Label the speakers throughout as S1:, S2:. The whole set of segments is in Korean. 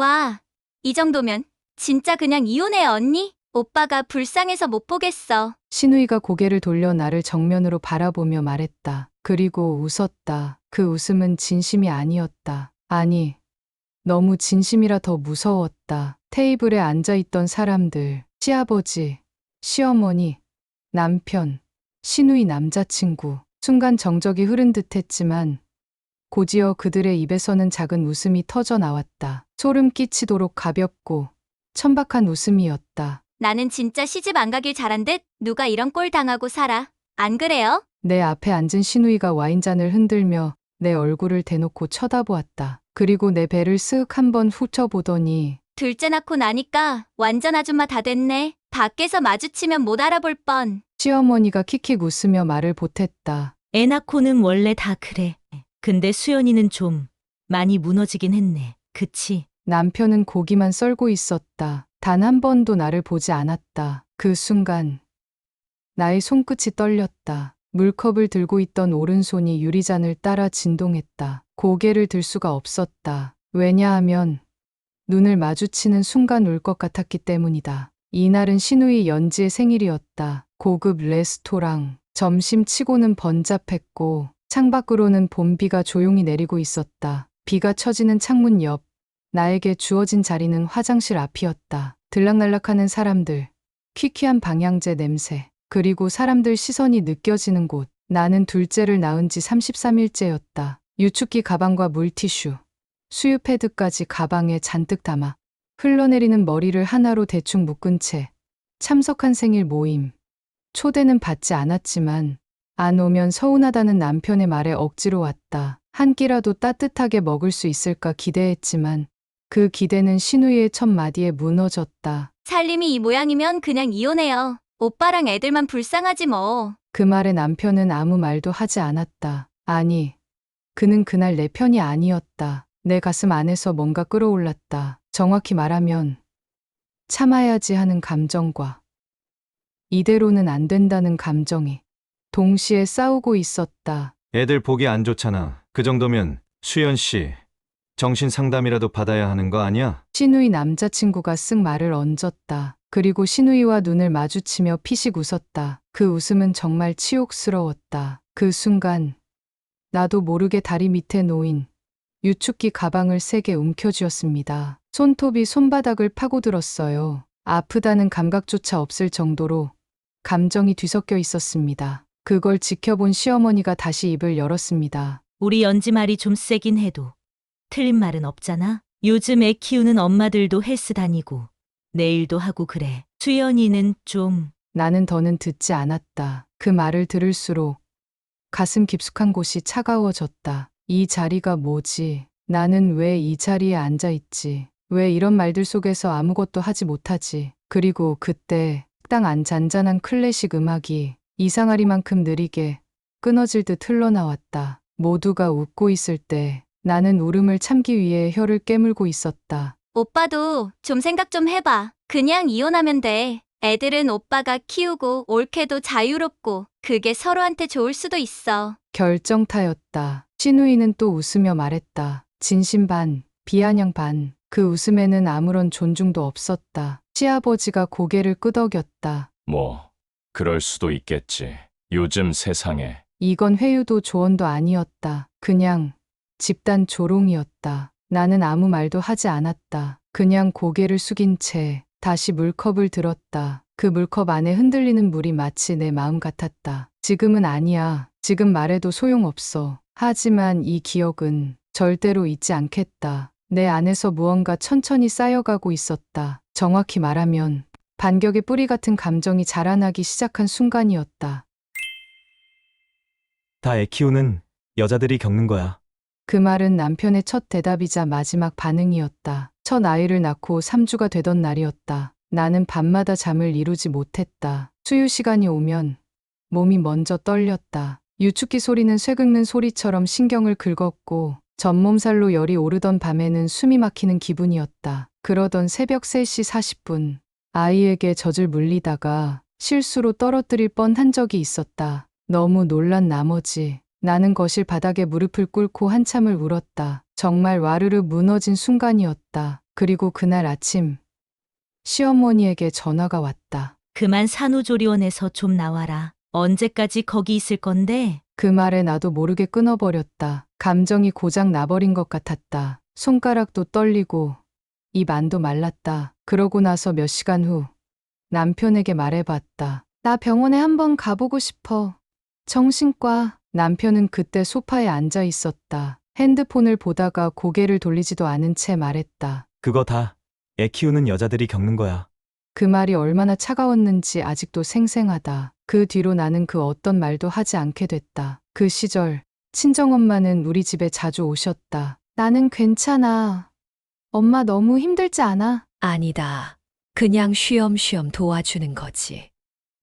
S1: 와, 이 정도면 진짜 그냥 이혼해, 언니? 오빠가 불쌍해서 못 보겠어.
S2: 신우이가 고개를 돌려 나를 정면으로 바라보며 말했다. 그리고 웃었다. 그 웃음은 진심이 아니었다. 아니, 너무 진심이라 더 무서웠다. 테이블에 앉아있던 사람들, 시아버지, 시어머니, 남편, 신우이 남자친구. 순간 정적이 흐른 듯했지만 곧이어 그들의 입에서는 작은 웃음이 터져 나왔다. 소름 끼치도록 가볍고 천박한 웃음이었다.
S1: 나는 진짜 시집 안 가길 잘한 듯 누가 이런 꼴 당하고 살아. 안 그래요?
S2: 내 앞에 앉은 신우이가 와인잔을 흔들며 내 얼굴을 대놓고 쳐다보았다. 그리고 내 배를 쓱 한번 훑어보더니
S1: 둘째 낳고 나니까 완전 아줌마 다 됐네. 밖에서 마주치면 못 알아볼 뻔.
S2: 시어머니가 킥킥 웃으며 말을 보탰다.
S3: 애 낳고는 원래 다 그래. 근데 수연이는 좀 많이 무너지긴 했네. 그치?
S2: 남편은 고기만 썰고 있었다. 단 한 번도 나를 보지 않았다. 그 순간 나의 손끝이 떨렸다. 물컵을 들고 있던 오른손이 유리잔을 따라 진동했다. 고개를 들 수가 없었다. 왜냐하면 눈을 마주치는 순간 울 것 같았기 때문이다. 이날은 신우이 연지의 생일이었다. 고급 레스토랑. 점심치고는 번잡했고 창밖으로는 봄비가 조용히 내리고 있었다. 비가 처지는 창문 옆. 나에게 주어진 자리는 화장실 앞이었다. 들락날락하는 사람들, 퀴퀴한 방향제 냄새, 그리고 사람들 시선이 느껴지는 곳. 나는 둘째를 낳은 지 33일째였다. 유축기 가방과 물티슈, 수유 패드까지 가방에 잔뜩 담아 흘러내리는 머리를 하나로 대충 묶은 채 참석한 생일 모임. 초대는 받지 않았지만 안 오면 서운하다는 남편의 말에 억지로 왔다. 한 끼라도 따뜻하게 먹을 수 있을까 기대했지만 그 기대는 신우이의 첫 마디에 무너졌다.
S1: 살림이 이 모양이면 그냥 이혼해요. 오빠랑 애들만 불쌍하지 뭐.
S2: 그 말에 남편은 아무 말도 하지 않았다. 아니, 그는 그날 내 편이 아니었다. 내 가슴 안에서 뭔가 끌어올랐다. 정확히 말하면 참아야지 하는 감정과 이대로는 안 된다는 감정이 동시에 싸우고 있었다.
S4: 애들 보기 안 좋잖아. 그 정도면 수연 씨 정신 상담이라도 받아야 하는 거 아니야?
S2: 신우이 남자친구가 쓱 말을 얹었다. 그리고 신우이와 눈을 마주치며 피식 웃었다. 그 웃음은 정말 치욕스러웠다. 그 순간 나도 모르게 다리 밑에 놓인 유축기 가방을 세게 움켜쥐었습니다. 손톱이 손바닥을 파고들었어요. 아프다는 감각조차 없을 정도로 감정이 뒤섞여 있었습니다. 그걸 지켜본 시어머니가 다시 입을 열었습니다.
S3: 우리 연지 말이 좀 세긴 해도 틀린 말은 없잖아. 요즘 애 키우는 엄마들도 헬스 다니고 내일도 하고 그래. 수연이는 좀
S2: 나는 더는 듣지 않았다. 그 말을 들을수록 가슴 깊숙한 곳이 차가워졌다. 이 자리가 뭐지? 나는 왜 이 자리에 앉아있지? 왜 이런 말들 속에서 아무것도 하지 못하지? 그리고 그때 식당 안 잔잔한 클래식 음악이 이상하리만큼 느리게 끊어질 듯 흘러나왔다. 모두가 웃고 있을 때 나는 울음을 참기 위해 혀를 깨물고 있었다.
S1: 오빠도 좀 생각 좀 해봐. 그냥 이혼하면 돼. 애들은 오빠가 키우고 옳게도 자유롭고 그게 서로한테 좋을 수도 있어.
S2: 결정타였다. 신우이는 또 웃으며 말했다. 진심 반, 비아냥 반. 그 웃음에는 아무런 존중도 없었다. 시아버지가 고개를 끄덕였다.
S5: 뭐, 그럴 수도 있겠지. 요즘 세상에.
S2: 이건 회유도 조언도 아니었다. 그냥 집단 조롱이었다. 나는 아무 말도 하지 않았다. 그냥 고개를 숙인 채 다시 물컵을 들었다. 그 물컵 안에 흔들리는 물이 마치 내 마음 같았다. 지금은 아니야. 지금 말해도 소용없어. 하지만 이 기억은 절대로 잊지 않겠다. 내 안에서 무언가 천천히 쌓여가고 있었다. 정확히 말하면 반격의 뿌리 같은 감정이 자라나기 시작한 순간이었다.
S6: 다 애 키우는 여자들이 겪는 거야.
S2: 그 말은 남편의 첫 대답이자 마지막 반응이었다. 첫 아이를 낳고 3주가 되던 날이었다. 나는 밤마다 잠을 이루지 못했다. 수유 시간이 오면 몸이 먼저 떨렸다. 유축기 소리는 쇠긁는 소리처럼 신경을 긁었고 전몸살로 열이 오르던 밤에는 숨이 막히는 기분이었다. 그러던 새벽 3시 40분 아이에게 젖을 물리다가 실수로 떨어뜨릴 뻔한 적이 있었다. 너무 놀란 나머지 나는 거실 바닥에 무릎을 꿇고 한참을 울었다. 정말 와르르 무너진 순간이었다. 그리고 그날 아침 시어머니에게 전화가 왔다.
S3: 그만 산후조리원에서 좀 나와라. 언제까지 거기 있을 건데?
S2: 그 말에 나도 모르게 끊어버렸다. 감정이 고장 나버린 것 같았다. 손가락도 떨리고 입 안도 말랐다. 그러고 나서 몇 시간 후 남편에게 말해봤다. 나 병원에 한번 가보고 싶어. 정신과. 남편은 그때 소파에 앉아 있었다. 핸드폰을 보다가 고개를 돌리지도 않은 채 말했다.
S6: 그거 다 애 키우는 여자들이 겪는 거야.
S2: 그 말이 얼마나 차가웠는지 아직도 생생하다. 그 뒤로 나는 그 어떤 말도 하지 않게 됐다. 그 시절 친정엄마는 우리 집에 자주 오셨다. 나는 괜찮아. 엄마 너무 힘들지 않아?
S7: 아니다. 그냥 쉬엄쉬엄 도와주는 거지.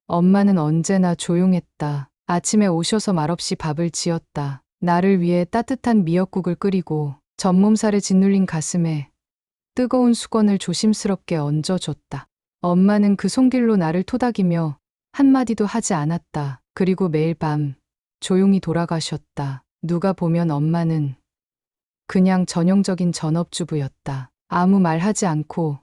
S2: 엄마는 언제나 조용했다. 아침에 오셔서 말없이 밥을 지었다. 나를 위해 따뜻한 미역국을 끓이고 전몸살에 짓눌린 가슴에 뜨거운 수건을 조심스럽게 얹어줬다. 엄마는 그 손길로 나를 토닥이며 한마디도 하지 않았다. 그리고 매일 밤 조용히 돌아가셨다. 누가 보면 엄마는 그냥 전형적인 전업주부였다. 아무 말 하지 않고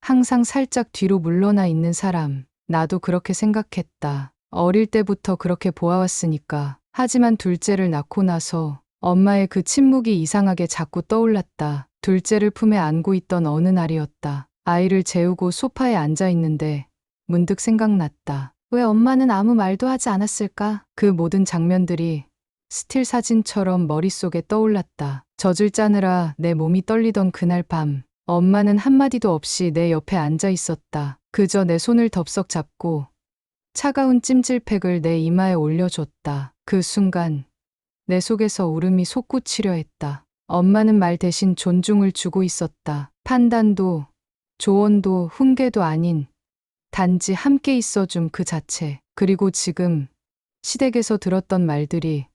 S2: 항상 살짝 뒤로 물러나 있는 사람. 나도 그렇게 생각했다. 어릴 때부터 그렇게 보아왔으니까. 하지만 둘째를 낳고 나서 엄마의 그 침묵이 이상하게 자꾸 떠올랐다. 둘째를 품에 안고 있던 어느 날이었다. 아이를 재우고 소파에 앉아 있는데 문득 생각났다. 왜 엄마는 아무 말도 하지 않았을까? 그 모든 장면들이 스틸 사진처럼 머릿속에 떠올랐다. 젖을 짜느라 내 몸이 떨리던 그날 밤, 엄마는 한마디도 없이 내 옆에 앉아 있었다. 그저 내 손을 덥석 잡고 차가운 찜질팩을 내 이마에 올려줬다. 그 순간 내 속에서 울음이 솟구치려 했다. 엄마는 말 대신 존중을 주고 있었다. 판단도 조언도 훈계도 아닌 단지 함께 있어줌 그 자체. 그리고 지금 시댁에서 들었던 말들이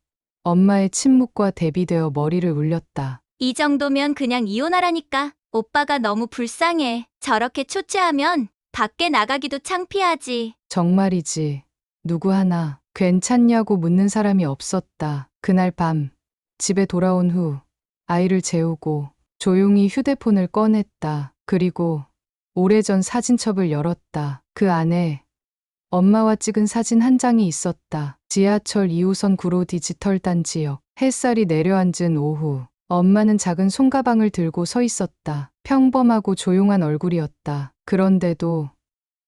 S2: 엄마의 침묵과 대비되어 머리를 울렸다.
S1: 이 정도면 그냥 이혼하라니까. 오빠가 너무 불쌍해. 저렇게 초췌하면 밖에 나가기도 창피하지.
S2: 정말이지. 누구 하나 괜찮냐고 묻는 사람이 없었다. 그날 밤 집에 돌아온 후 아이를 재우고 조용히 휴대폰을 꺼냈다. 그리고 오래전 사진첩을 열었다. 그 안에 엄마와 찍은 사진 한 장이 있었다. 지하철 2호선 구로 디지털 단지역. 햇살이 내려앉은 오후. 엄마는 작은 손가방을 들고 서 있었다. 평범하고 조용한 얼굴이었다. 그런데도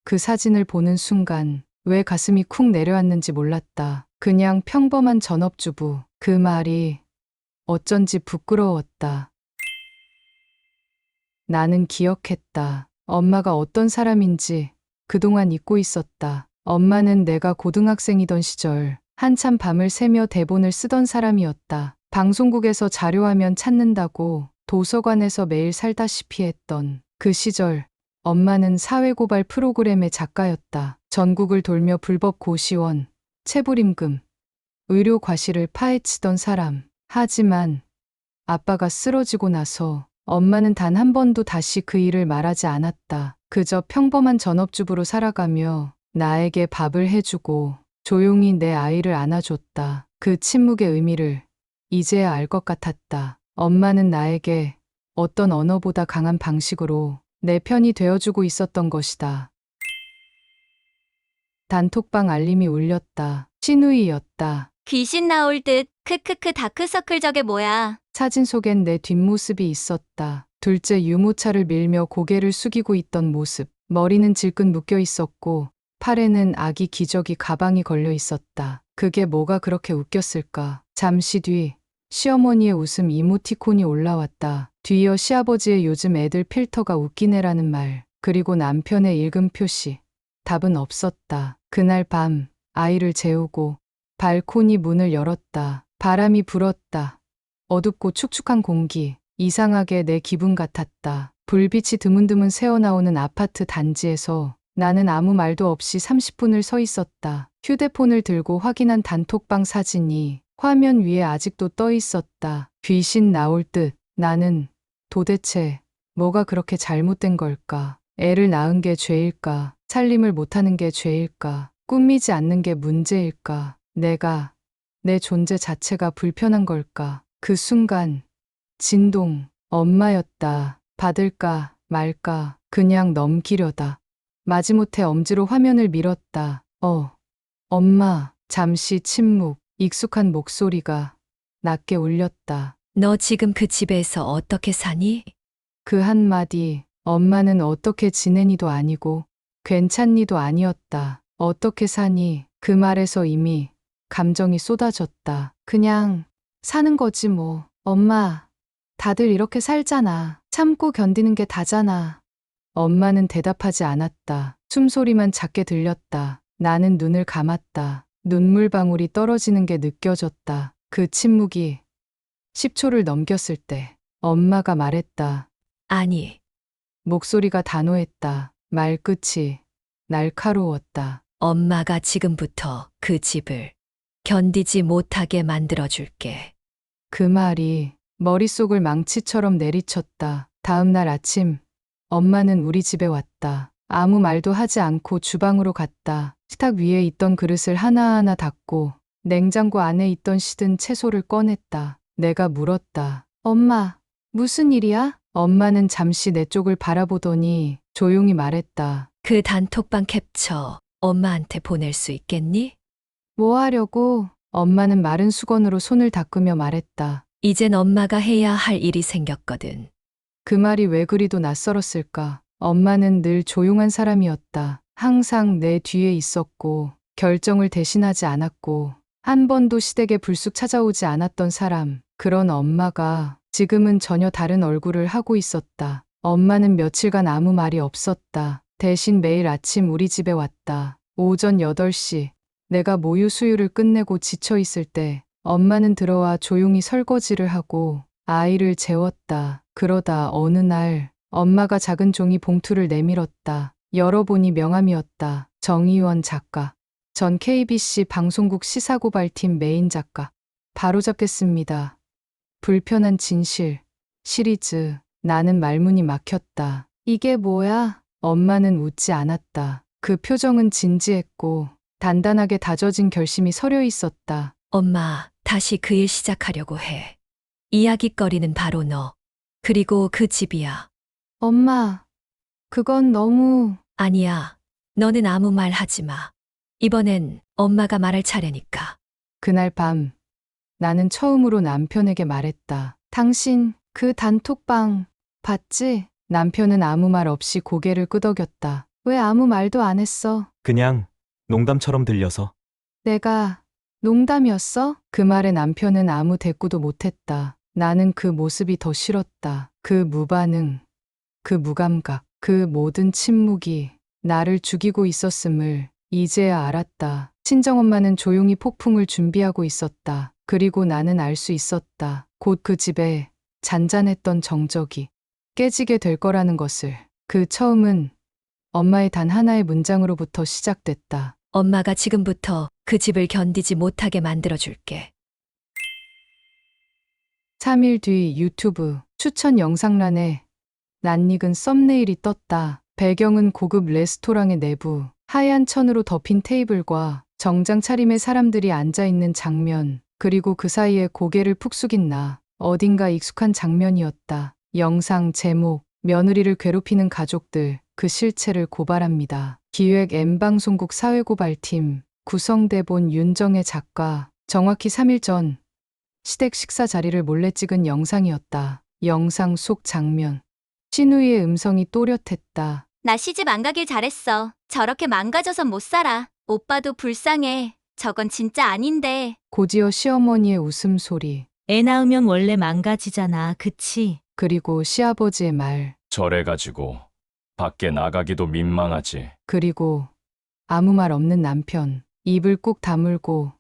S2: 그 사진을 보는 순간 왜 가슴이 쿵 내려앉는지 몰랐다. 그냥 평범한 전업주부. 그 말이 어쩐지 부끄러웠다. 나는 기억했다. 엄마가 어떤 사람인지 그동안 잊고 있었다. 엄마는 내가 고등학생이던 시절 한참 밤을 새며 대본을 쓰던 사람이었다. 방송국에서 자료화면 찾는다고 도서관에서 매일 살다시피 했던 그 시절 엄마는 사회고발 프로그램의 작가였다. 전국을 돌며 불법 고시원, 체불임금, 의료 과실을 파헤치던 사람. 하지만 아빠가 쓰러지고 나서 엄마는 단 한 번도 다시 그 일을 말하지 않았다. 그저 평범한 전업주부로 살아가며 나에게 밥을 해주고 조용히 내 아이를 안아줬다. 그 침묵의 의미를 이제야 알 것 같았다. 엄마는 나에게 어떤 언어보다 강한 방식으로 내 편이 되어주고 있었던 것이다. 단톡방 알림이 울렸다. 신우이였다.
S1: 귀신 나올 듯. 크크크 다크서클 저게 뭐야.
S2: 사진 속엔 내 뒷모습이 있었다. 둘째 유모차를 밀며 고개를 숙이고 있던 모습. 머리는 질끈 묶여 있었고 팔에는 아기 기저귀 가방이 걸려 있었다. 그게 뭐가 그렇게 웃겼을까. 잠시 뒤 시어머니의 웃음 이모티콘이 올라왔다. 뒤이어 시아버지의 요즘 애들 필터가 웃기네라는 말. 그리고 남편의 읽음 표시. 답은 없었다. 그날 밤 아이를 재우고 발코니 문을 열었다. 바람이 불었다. 어둡고 축축한 공기. 이상하게 내 기분 같았다. 불빛이 드문드문 새어나오는 아파트 단지에서 나는 아무 말도 없이 30분을 서 있었다. 휴대폰을 들고 확인한 단톡방 사진이 화면 위에 아직도 떠 있었다. 귀신 나올 듯. 나는 도대체 뭐가 그렇게 잘못된 걸까? 애를 낳은 게 죄일까? 살림을 못하는 게 죄일까? 꾸미지 않는 게 문제일까? 내 존재 자체가 불편한 걸까? 그 순간 진동, 엄마였다. 받을까 말까, 그냥 넘기려다. 마지못해 엄지로 화면을 밀었다. 엄마. 잠시 침묵, 익숙한 목소리가 낮게 울렸다.
S7: 너 지금 그 집에서 어떻게 사니?
S2: 그 한마디, 엄마는 어떻게 지내니도 아니고, 괜찮니도 아니었다. 어떻게 사니? 그 말에서 이미 감정이 쏟아졌다. 그냥 사는 거지 뭐. 엄마, 다들 이렇게 살잖아. 참고 견디는 게 다잖아. 엄마는 대답하지 않았다. 숨소리만 작게 들렸다. 나는 눈을 감았다. 눈물방울이 떨어지는 게 느껴졌다. 그 침묵이 10초를 넘겼을 때 엄마가 말했다.
S7: 아니,
S2: 목소리가 단호했다. 말끝이 날카로웠다.
S7: 엄마가 지금부터 그 집을 견디지 못하게 만들어줄게.
S2: 그 말이 머릿속을 망치처럼 내리쳤다. 다음 날 아침, 엄마는 우리 집에 왔다. 아무 말도 하지 않고 주방으로 갔다. 식탁 위에 있던 그릇을 하나하나 닫고 냉장고 안에 있던 시든 채소를 꺼냈다. 내가 물었다. 엄마, 무슨 일이야? 엄마는 잠시 내 쪽을 바라보더니 조용히 말했다.
S7: 그 단톡방 캡처 엄마한테 보낼 수 있겠니?
S2: 뭐 하려고? 엄마는 마른 수건으로 손을 닦으며 말했다.
S7: 이젠 엄마가 해야 할 일이 생겼거든.
S2: 그 말이 왜 그리도 낯설었을까? 엄마는 늘 조용한 사람이었다. 항상 내 뒤에 있었고, 결정을 대신하지 않았고, 한 번도 시댁에 불쑥 찾아오지 않았던 사람. 그런 엄마가 지금은 전혀 다른 얼굴을 하고 있었다. 엄마는 며칠간 아무 말이 없었다. 대신 매일 아침 우리 집에 왔다. 오전 8시, 내가 모유 수유를 끝내고 지쳐 있을 때 엄마는 들어와 조용히 설거지를 하고 아이를 재웠다. 그러다 어느 날 엄마가 작은 종이 봉투를 내밀었다. 열어보니 명함이었다. 정의원 작가. 전 KBC 방송국 시사고발팀 메인 작가. 바로잡겠습니다. 불편한 진실. 시리즈. 나는 말문이 막혔다. 이게 뭐야? 엄마는 웃지 않았다. 그 표정은 진지했고 단단하게 다져진 결심이 서려 있었다.
S7: 엄마, 다시 그 일 시작하려고 해. 이야깃거리는 바로 너. 그리고 그 집이야.
S2: 엄마, 그건 너무...
S7: 아니야. 너는 아무 말 하지 마. 이번엔 엄마가 말할 차례니까.
S2: 그날 밤 나는 처음으로 남편에게 말했다. 당신 그 단톡방 봤지? 남편은 아무 말 없이 고개를 끄덕였다. 왜 아무 말도 안 했어?
S6: 그냥 농담처럼 들려서.
S2: 내가 농담이었어? 그 말에 남편은 아무 대꾸도 못했다. 나는 그 모습이 더 싫었다. 그 무반응, 그 무감각, 그 모든 침묵이 나를 죽이고 있었음을 이제야 알았다. 친정엄마는 조용히 폭풍을 준비하고 있었다. 그리고 나는 알 수 있었다. 곧 그 집에 잔잔했던 정적이 깨지게 될 거라는 것을. 그 처음은 엄마의 단 하나의 문장으로부터 시작됐다.
S7: 엄마가 지금부터 그 집을 견디지 못하게 만들어줄게.
S2: 3일 뒤 유튜브 추천 영상란에 낯익은 썸네일이 떴다. 배경은 고급 레스토랑의 내부, 하얀 천으로 덮인 테이블과 정장 차림의 사람들이 앉아있는 장면, 그리고 그 사이에 고개를 푹 숙인 나. 어딘가 익숙한 장면이었다. 영상 제목, 며느리를 괴롭히는 가족들, 그 실체를 고발합니다. 기획 M방송국 사회고발팀, 구성대본 윤정혜 작가. 정확히 3일 전 시댁 식사 자리를 몰래 찍은 영상이었다. 영상 속 장면. 신우이의 음성이 또렷했다.
S1: 나 시집 안 가길 잘했어. 저렇게 망가져선 못 살아. 오빠도 불쌍해. 저건 진짜 아닌데.
S2: 곧이어 시어머니의 웃음소리,
S3: 애 낳으면 원래 망가지잖아. 그치?
S2: 그리고 시아버지의 말,
S5: 저래가지고 밖에 나가기도 민망하지.
S2: 그리고 아무 말 없는 남편, 입을 꾹 다물고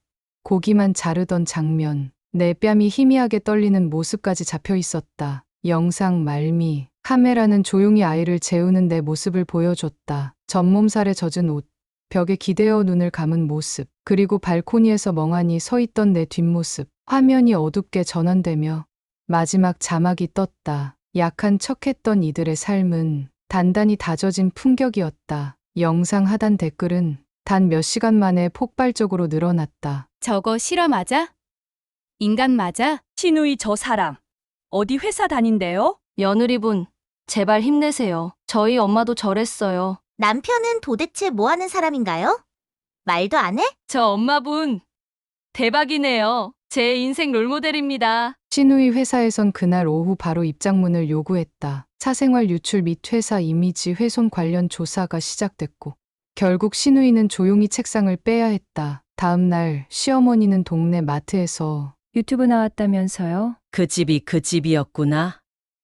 S2: 고기만 자르던 장면, 내 뺨이 희미하게 떨리는 모습까지 잡혀 있었다. 영상 말미, 카메라는 조용히 아이를 재우는 내 모습을 보여줬다. 전몸살에 젖은 옷, 벽에 기대어 눈을 감은 모습, 그리고 발코니에서 멍하니 서 있던 내 뒷모습. 화면이 어둡게 전환되며 마지막 자막이 떴다. 약한 척했던 이들의 삶은 단단히 다져진 품격이었다. 영상 하단 댓글은 단 몇 시간 만에 폭발적으로 늘어났다.
S8: 저거 실화 맞아? 인간 맞아? 신우이 저 사람 어디 회사 다닌대요? 며느리분
S1: 제발 힘내세요. 저희 엄마도 저랬어요.
S8: 남편은 도대체 뭐 하는 사람인가요? 말도 안 해?
S1: 저 엄마분 대박이네요. 제 인생 롤모델입니다.
S2: 신우이 회사에선 그날 오후 바로 입장문을 요구했다. 사생활 유출 및 회사 이미지 훼손 관련 조사가 시작됐고 결국 신우이는 조용히 책상을 빼야 했다. 다음 날 시어머니는 동네 마트에서
S9: 유튜브 나왔다면서요?
S10: 그 집이 그 집이었구나.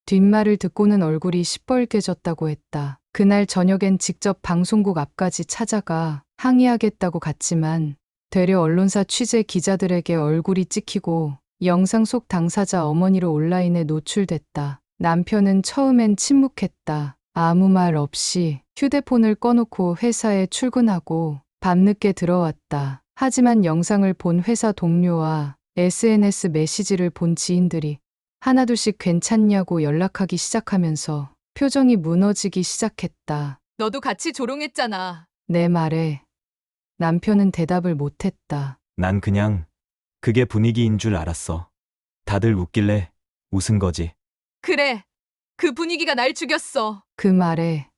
S2: 뒷말을 듣고는 얼굴이 시뻘개졌다고 했다. 그날 저녁엔 직접 방송국 앞까지 찾아가 항의하겠다고 갔지만 되려 언론사 취재 기자들에게 얼굴이 찍히고 영상 속 당사자 어머니로 온라인에 노출됐다. 남편은 처음엔 침묵했다. 아무 말 없이 휴대폰을 꺼놓고 회사에 출근하고 밤늦게 들어왔다. 하지만 영상을 본 회사 동료와 SNS 메시지를 본 지인들이 하나둘씩 괜찮냐고 연락하기 시작하면서 표정이 무너지기 시작했다.
S11: 너도 같이 조롱했잖아.
S2: 내 말에 남편은 대답을 못했다.
S6: 난 그냥 그게 분위기인 줄 알았어. 다들 웃길래 웃은 거지.
S11: 그래. 그 분위기가 날 죽였어.
S2: 그 말에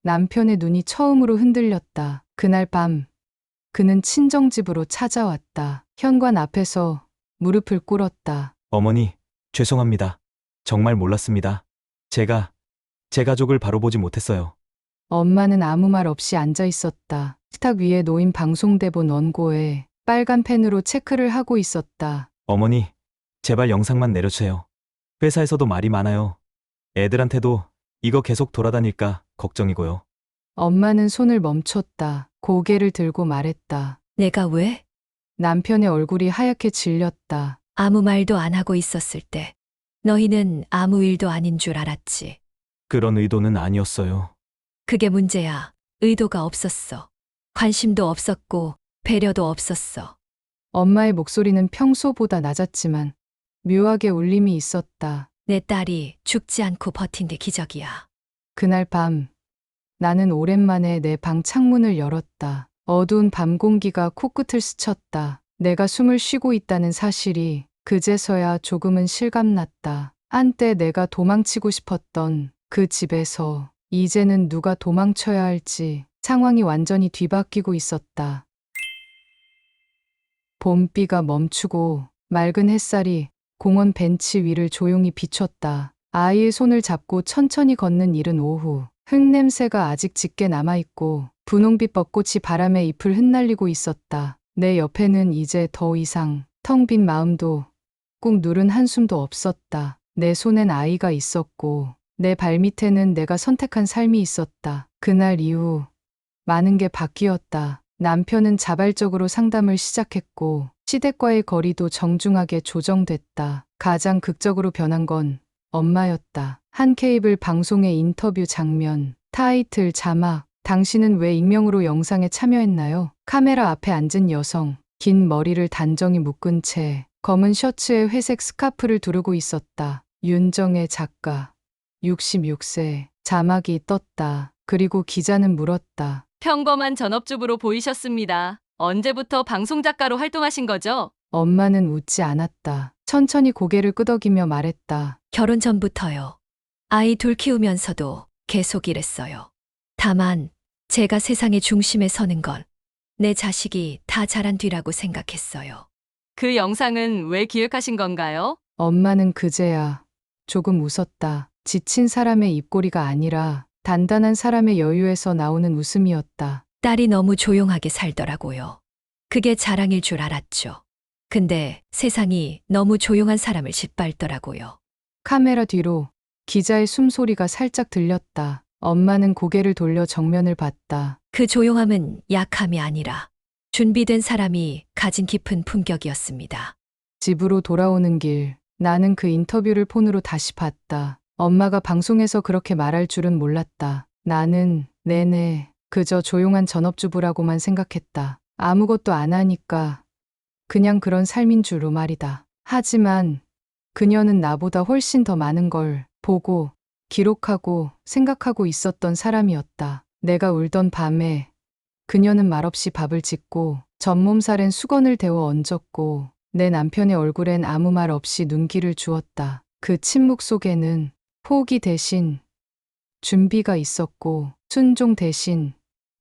S2: 남편의 눈이 처음으로 흔들렸다. 그날 밤 그는 친정집으로 찾아왔다. 현관 앞에서 무릎을 꿇었다.
S6: 어머니, 죄송합니다. 정말 몰랐습니다. 제가 제 가족을 바로 보지 못했어요.
S2: 엄마는 아무 말 없이 앉아 있었다. 식탁 위에 놓인 방송대본 원고에 빨간 펜으로 체크를 하고 있었다.
S6: 어머니, 제발 영상만 내려주세요. 회사에서도 말이 많아요. 애들한테도 이거 계속 돌아다닐까 걱정이고요.
S2: 엄마는 손을 멈췄다. 고개를 들고 말했다.
S7: 내가 왜?
S2: 남편의 얼굴이 하얗게 질렸다.
S7: 아무 말도 안 하고 있었을 때 너희는 아무 일도 아닌 줄 알았지.
S6: 그런 의도는 아니었어요.
S7: 그게 문제야. 의도가 없었어. 관심도 없었고 배려도 없었어.
S2: 엄마의 목소리는 평소보다 낮았지만 묘하게 울림이 있었다.
S7: 내 딸이 죽지 않고 버틴 게 기적이야.
S2: 그날 밤 나는 오랜만에 내 방 창문을 열었다. 어두운 밤 공기가 코끝을 스쳤다. 내가 숨을 쉬고 있다는 사실이 그제서야 조금은 실감났다. 한때 내가 도망치고 싶었던 그 집에서 이제는 누가 도망쳐야 할지 상황이 완전히 뒤바뀌고 있었다. 봄비가 멈추고 맑은 햇살이 공원 벤치 위를 조용히 비췄다. 아이의 손을 잡고 천천히 걷는 이른 오후. 흙냄새가 아직 짙게 남아있고 분홍빛 벚꽃이 바람에 잎을 흩날리고 있었다. 내 옆에는 이제 더 이상 텅 빈 마음도 꾹 누른 한숨도 없었다. 내 손엔 아이가 있었고 내 발밑에는 내가 선택한 삶이 있었다. 그날 이후 많은 게 바뀌었다. 남편은 자발적으로 상담을 시작했고 시댁과의 거리도 정중하게 조정됐다. 가장 극적으로 변한 건 엄마였다. 한 케이블 방송의 인터뷰 장면, 타이틀, 자막, 당신은 왜 익명으로 영상에 참여했나요? 카메라 앞에 앉은 여성, 긴 머리를 단정히 묶은 채 검은 셔츠에 회색 스카프를 두르고 있었다. 윤정혜 작가, 66세. 자막이 떴다. 그리고 기자는 물었다.
S11: 평범한 전업주부로 보이셨습니다. 언제부터 방송작가로 활동하신 거죠?
S2: 엄마는 웃지 않았다. 천천히 고개를 끄덕이며 말했다.
S7: 결혼 전부터요. 아이 둘 키우면서도 계속 일했어요. 다만 제가 세상의 중심에 서는 건 내 자식이 다 자란 뒤라고 생각했어요.
S11: 그 영상은 왜 기획하신 건가요?
S2: 엄마는 그제야 조금 웃었다. 지친 사람의 입꼬리가 아니라 단단한 사람의 여유에서 나오는 웃음이었다.
S7: 딸이 너무 조용하게 살더라고요. 그게 자랑일 줄 알았죠. 근데 세상이 너무 조용한 사람을 짓밟더라고요.
S2: 카메라 뒤로 기자의 숨소리가 살짝 들렸다. 엄마는 고개를 돌려 정면을 봤다.
S7: 그 조용함은 약함이 아니라 준비된 사람이 가진 깊은 품격이었습니다.
S2: 집으로 돌아오는 길, 나는 그 인터뷰를 폰으로 다시 봤다. 엄마가 방송에서 그렇게 말할 줄은 몰랐다. 나는 내내 그저 조용한 전업주부라고만 생각했다. 아무것도 안 하니까 그냥 그런 삶인 줄로 말이다. 하지만 그녀는 나보다 훨씬 더 많은 걸 보고 기록하고 생각하고 있었던 사람이었다. 내가 울던 밤에 그녀는 말없이 밥을 짓고 전몸살엔 수건을 데워 얹었고 내 남편의 얼굴엔 아무 말 없이 눈길을 주었다. 그 침묵 속에는 포기 대신 준비가 있었고 순종 대신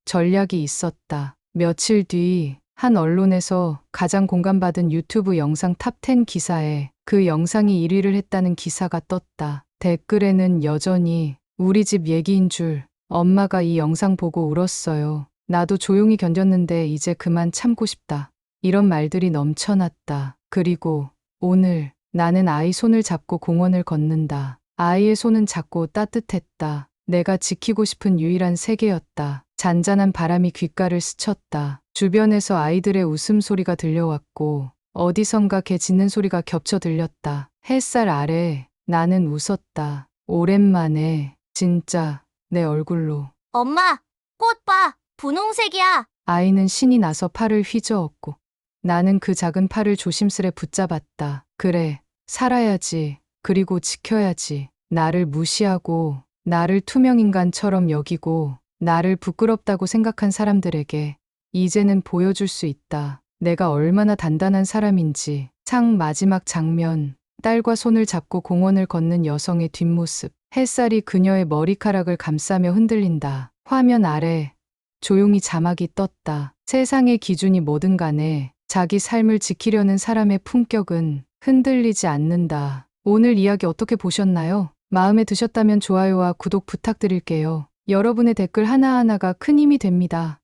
S2: 전략이 있었다. 며칠 뒤 한 언론에서 가장 공감받은 유튜브 영상 탑10 기사에 그 영상이 1위를 했다는 기사가 떴다. 댓글에는 여전히 우리 집 얘기인 줄 엄마가 이 영상 보고 울었어요. 나도 조용히 견뎠는데 이제 그만 참고 싶다. 이런 말들이 넘쳐났다. 그리고 오늘 나는 아이 손을 잡고 공원을 걷는다. 아이의 손은 작고 따뜻했다. 내가 지키고 싶은 유일한 세계였다. 잔잔한 바람이 귓가를 스쳤다. 주변에서 아이들의 웃음소리가 들려왔고 어디선가 개 짖는 소리가 겹쳐 들렸다. 햇살 아래 나는 웃었다. 오랜만에 진짜 내 얼굴로.
S8: 엄마, 꽃 봐. 분홍색이야.
S2: 아이는 신이 나서 팔을 휘저었고 나는 그 작은 팔을 조심스레 붙잡았다. 그래, 살아야지. 그리고 지켜야지. 나를 무시하고 나를 투명인간처럼 여기고 나를 부끄럽다고 생각한 사람들에게 이제는 보여줄 수 있다. 내가 얼마나 단단한 사람인지. 상 마지막 장면. 딸과 손을 잡고 공원을 걷는 여성의 뒷모습. 햇살이 그녀의 머리카락을 감싸며 흔들린다. 화면 아래 조용히 자막이 떴다. 세상의 기준이 뭐든 간에 자기 삶을 지키려는 사람의 품격은 흔들리지 않는다. 오늘 이야기 어떻게 보셨나요? 마음에 드셨다면 좋아요와 구독 부탁드릴게요. 여러분의 댓글 하나하나가 큰 힘이 됩니다.